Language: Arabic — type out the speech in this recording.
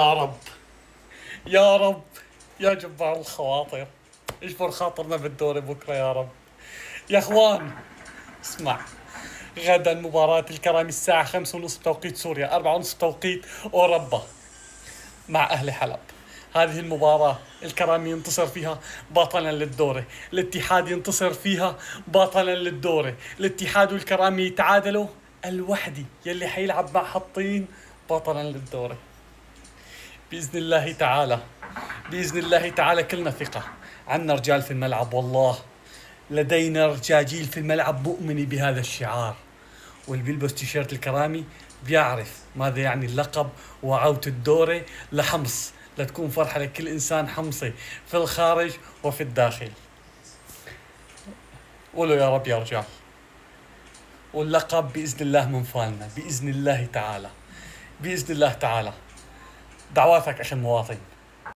يا رب، يا رب، يا جبار الخواطر، اجبر خاطرنا بالدوري بكره يا رب. يا اخوان، اسمع، غدا مباراة الكرامي الساعة 5:30 بتوقيت سوريا، 4:30 بتوقيت أوروبا، مع أهل حلب. هذه المباراة الكرامي ينتصر فيها بطلا للدوري، الاتحاد ينتصر فيها بطلا للدوري، الاتحاد والكرامي يتعادلوا، الوحدي يلي حيلعب مع حطين بطلا للدوري. بإذن الله تعالى، بإذن الله تعالى كلنا ثقة. عنا رجال في الملعب والله، لدينا رجاجيل في الملعب مؤمنة بهذا الشعار، واللي بيلبس تيشيرت الكرامي بيعرف ماذا يعني اللقب وعودة الدوري لحمص، لتكون فرحة لكل إنسان حمصي في الخارج وفي الداخل. قولوا يا رب يا رجال، واللقب بإذن الله من فالنا بإذن الله تعالى، بإذن الله تعالى. دعواتك أخي المواطن.